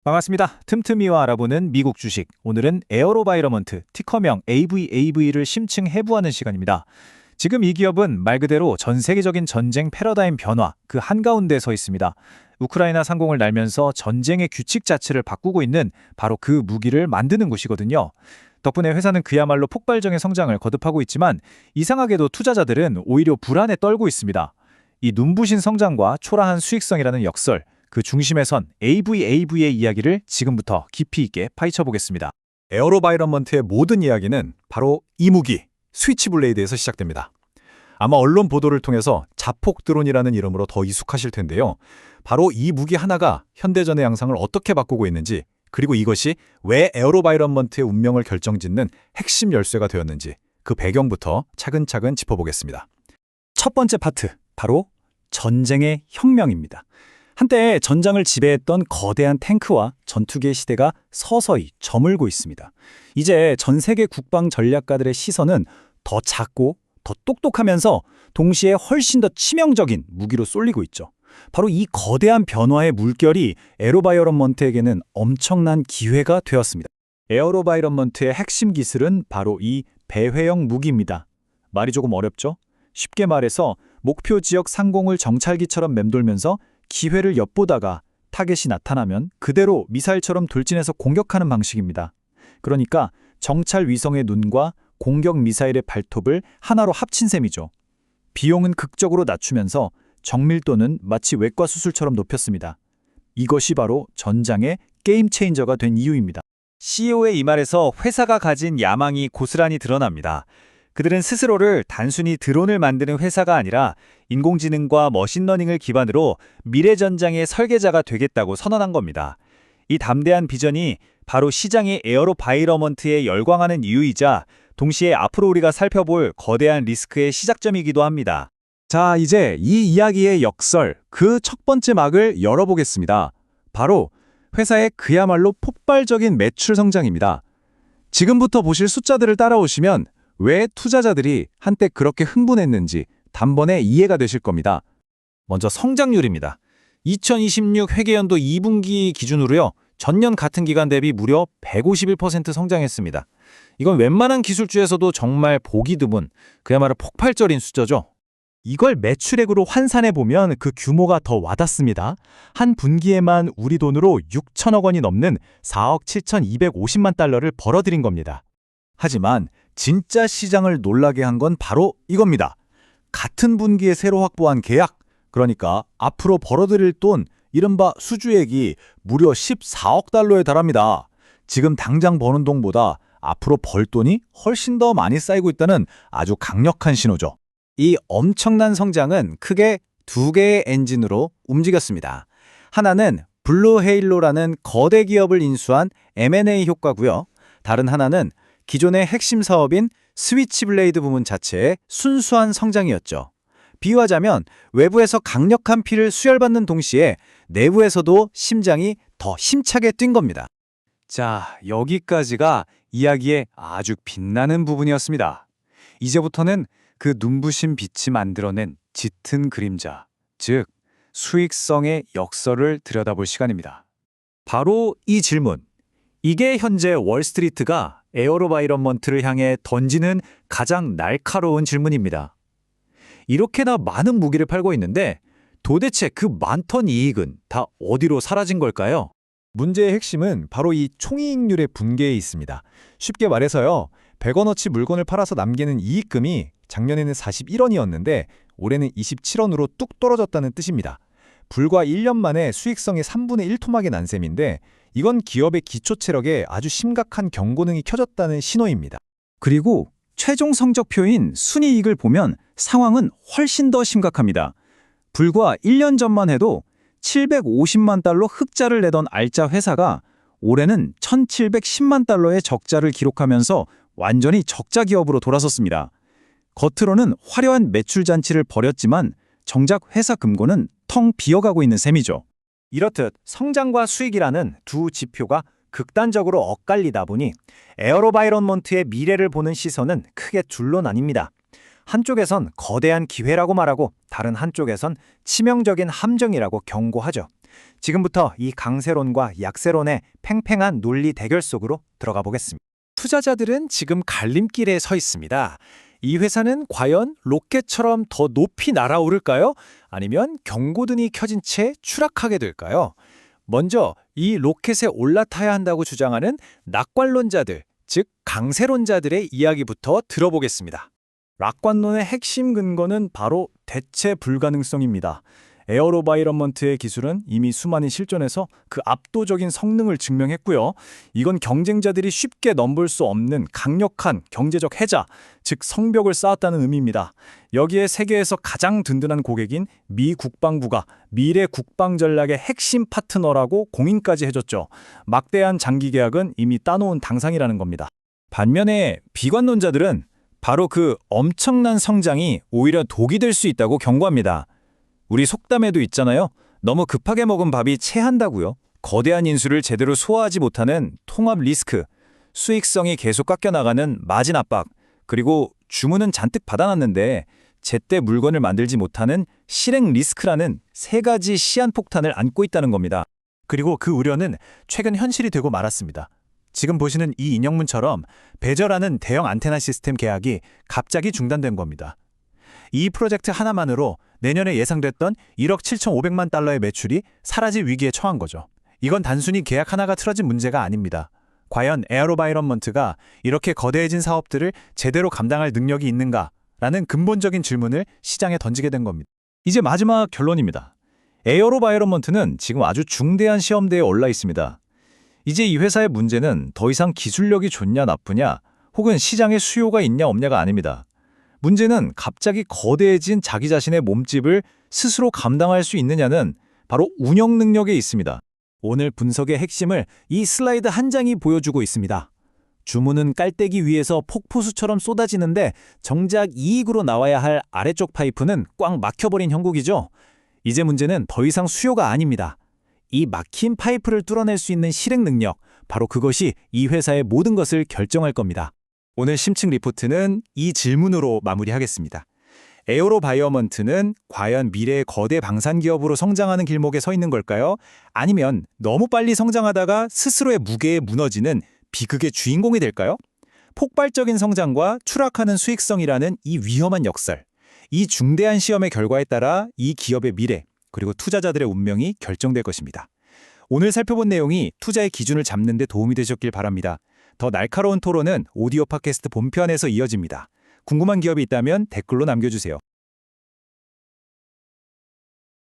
반갑습니다. 틈틈이와 알아보는 미국 주식. 오늘은 에어로바이러먼트, 티커명 AVAV를 심층 해부하는 시간입니다. 지금 이 기업은 말 그대로 전 세계적인 전쟁 패러다임 변화 그 한가운데 서 있습니다. 우크라이나 상공을 날면서 전쟁의 규칙 자체를 바꾸고 있는 바로 그 무기를 만드는 곳이거든요. 덕분에 회사는 그야말로 폭발적인 성장을 거듭하고 있지만 이상하게도 투자자들은 오히려 불안에 떨고 있습니다. 이 눈부신 성장과 초라한 수익성이라는 역설, 그 중심에 선 AVAV의 이야기를 지금부터 깊이 있게 파헤쳐 보겠습니다. 에어로바이러먼트의 모든 이야기는 바로 이 무기, 스위치블레이드에서 시작됩니다. 아마 언론 보도를 통해서 자폭 드론이라는 이름으로 더 익숙하실 텐데요. 바로 이 무기 하나가 현대전의 양상을 어떻게 바꾸고 있는지, 그리고 이것이 왜 에어로바이러먼트의 운명을 결정짓는 핵심 열쇠가 되었는지 그 배경부터 차근차근 짚어보겠습니다. 첫 번째 파트, 바로 전쟁의 혁명입니다. 한때 전장을 지배했던 거대한 탱크와 전투기의 시대가 서서히 저물고 있습니다. 이제 전 세계 국방 전략가들의 시선은 더 작고 더 똑똑하면서 동시에 훨씬 더 치명적인 무기로 쏠리고 있죠. 바로 이 거대한 변화의 물결이 에어로바이러먼트에게는 엄청난 기회가 되었습니다. 에어로바이러먼트의 핵심 기술은 바로 이 배회형 무기입니다. 말이 조금 어렵죠? 쉽게 말해서 목표 지역 상공을 정찰기처럼 맴돌면서 기회를 엿보다가 타겟이 나타나면 그대로 미사일처럼 돌진해서 공격하는 방식입니다. 그러니까 정찰 위성의 눈과 공격 미사일의 발톱을 하나로 합친 셈이죠. 비용은 극적으로 낮추면서 정밀도는 마치 외과 수술처럼 높였습니다. 이것이 바로 전장의 게임 체인저가 된 이유입니다. CEO의 이 말에서 회사가 가진 야망이 고스란히 드러납니다. 그들은 스스로를 단순히 드론을 만드는 회사가 아니라 인공지능과 머신러닝을 기반으로 미래 전장의 설계자가 되겠다고 선언한 겁니다. 이 담대한 비전이 바로 시장이 에어로바이러먼트에 열광하는 이유이자 동시에 앞으로 우리가 살펴볼 거대한 리스크의 시작점이기도 합니다. 자, 이제 이 이야기의 역설, 그 첫 번째 막을 열어보겠습니다. 바로 회사의 그야말로 폭발적인 매출 성장입니다. 지금부터 보실 숫자들을 따라오시면 왜 투자자들이 한때 그렇게 흥분했는지 단번에 이해가 되실 겁니다. 먼저 성장률입니다. 2026 회계연도 2분기 기준으로요. 전년 같은 기간 대비 무려 151% 성장했습니다. 이건 웬만한 기술주에서도 정말 보기 드문, 그야말로 폭발적인 숫자죠. 이걸 매출액으로 환산해보면 그 규모가 더 와닿습니다. 한 분기에만 우리 돈으로 6천억 원이 넘는 4억 7,250만 달러를 벌어들인 겁니다. 하지만 진짜 시장을 놀라게 한 건 바로 이겁니다. 같은 분기에 새로 확보한 계약, 그러니까 앞으로 벌어들일 돈, 이른바 수주액이 무려 14억 달러에 달합니다. 지금 당장 버는 돈보다 앞으로 벌 돈이 훨씬 더 많이 쌓이고 있다는 아주 강력한 신호죠. 이 엄청난 성장은 크게 두 개의 엔진으로 움직였습니다. 하나는 블루헤일로라는 거대 기업을 인수한 M&A 효과고요. 다른 하나는 기존의 핵심 사업인 스위치블레이드 부문 자체의 순수한 성장이었죠. 비유하자면 외부에서 강력한 피를 수혈받는 동시에 내부에서도 심장이 더 힘차게 뛴 겁니다. 자, 여기까지가 이야기의 아주 빛나는 부분이었습니다. 이제부터는 그 눈부신 빛이 만들어낸 짙은 그림자, 즉 수익성의 역설을 들여다볼 시간입니다. 바로 이 질문. 이게 현재 월스트리트가 에어로바이러먼트를 향해 던지는 가장 날카로운 질문입니다. 이렇게나 많은 무기를 팔고 있는데 도대체 그 많던 이익은 다 어디로 사라진 걸까요? 문제의 핵심은 바로 이 총이익률의 분계에 있습니다. 쉽게 말해서요, 100원어치 물건을 팔아서 남기는 이익금이 작년에는 41원이었는데 올해는 27원으로 뚝 떨어졌다는 뜻입니다. 불과 1년 만에 수익성이 3분의 1 토막이 난 셈인데 이건 기업의 기초 체력에 아주 심각한 경고등이 켜졌다는 신호입니다. 그리고 최종 성적표인 순이익을 보면 상황은 훨씬 더 심각합니다. 불과 1년 전만 해도 750만 달러 흑자를 내던 알짜 회사가 올해는 1,710만 달러의 적자를 기록하면서 완전히 적자 기업으로 돌아섰습니다. 겉으로는 화려한 매출 잔치를 벌였지만 정작 회사 금고는 텅 비어가고 있는 셈이죠. 이렇듯 성장과 수익이라는 두 지표가 극단적으로 엇갈리다 보니 에어로바이러먼트의 미래를 보는 시선은 크게 둘로 나뉩니다. 한쪽에선 거대한 기회라고 말하고 다른 한쪽에선 치명적인 함정이라고 경고하죠. 지금부터 이 강세론과 약세론의 팽팽한 논리 대결 속으로 들어가 보겠습니다. 투자자들은 지금 갈림길에 서 있습니다. 이 회사는 과연 로켓처럼 더 높이 날아오를까요? 아니면 경고등이 켜진 채 추락하게 될까요? 먼저 이 로켓에 올라타야 한다고 주장하는 낙관론자들, 즉 강세론자들의 이야기부터 들어보겠습니다. 낙관론의 핵심 근거는 바로 대체 불가능성입니다. 에어로바이런먼트의 기술은 이미 수많은 실전에서 그 압도적인 성능을 증명했고요. 이건 경쟁자들이 쉽게 넘볼 수 없는 강력한 경제적 해자, 즉 성벽을 쌓았다는 의미입니다. 여기에 세계에서 가장 든든한 고객인 미 국방부가 미래 국방 전략의 핵심 파트너라고 공인까지 해줬죠. 막대한 장기 계약은 이미 따놓은 당상이라는 겁니다. 반면에 비관론자들은 바로 그 엄청난 성장이 오히려 독이 될 수 있다고 경고합니다. 우리 속담에도 있잖아요. 너무 급하게 먹은 밥이 체한다고요. 거대한 인수를 제대로 소화하지 못하는 통합 리스크, 수익성이 계속 깎여나가는 마진 압박, 그리고 주문은 잔뜩 받아놨는데 제때 물건을 만들지 못하는 실행 리스크라는 세 가지 시한폭탄을 안고 있다는 겁니다. 그리고 그 우려는 최근 현실이 되고 말았습니다. 지금 보시는 이 인형문처럼 베저라는 대형 안테나 시스템 계약이 갑자기 중단된 겁니다. 이 프로젝트 하나만으로 내년에 예상됐던 1억 7,500만 달러의 매출이 사라질 위기에 처한 거죠. 이건 단순히 계약 하나가 틀어진 문제가 아닙니다. 과연 에어로바이런먼트가 이렇게 거대해진 사업들을 제대로 감당할 능력이 있는가라는 근본적인 질문을 시장에 던지게 된 겁니다. 이제 마지막 결론입니다. 에어로바이런먼트는 지금 아주 중대한 시험대에 올라 있습니다. 이제 이 회사의 문제는 더 이상 기술력이 좋냐 나쁘냐 혹은 시장에 수요가 있냐 없냐가 아닙니다. 문제는 갑자기 거대해진 자기 자신의 몸집을 스스로 감당할 수 있느냐는 바로 운영 능력에 있습니다. 오늘 분석의 핵심을 이 슬라이드 한 장이 보여주고 있습니다. 주문은 깔때기 위에서 폭포수처럼 쏟아지는데 정작 이익으로 나와야 할 아래쪽 파이프는 꽉 막혀버린 형국이죠. 이제 문제는 더 이상 수요가 아닙니다. 이 막힌 파이프를 뚫어낼 수 있는 실행 능력, 바로 그것이 이 회사의 모든 것을 결정할 겁니다. 오늘 심층 리포트는 이 질문으로 마무리하겠습니다. 에어로바이어먼트는 과연 미래의 거대 방산 기업으로 성장하는 길목에 서 있는 걸까요? 아니면 너무 빨리 성장하다가 스스로의 무게에 무너지는 비극의 주인공이 될까요? 폭발적인 성장과 추락하는 수익성이라는 이 위험한 역설, 이 중대한 시험의 결과에 따라 이 기업의 미래, 그리고 투자자들의 운명이 결정될 것입니다. 오늘 살펴본 내용이 투자의 기준을 잡는 데 도움이 되셨길 바랍니다. 더 날카로운 토론은 오디오 팟캐스트 본편에서 이어집니다. 궁금한 기업이 있다면 댓글로 남겨주세요.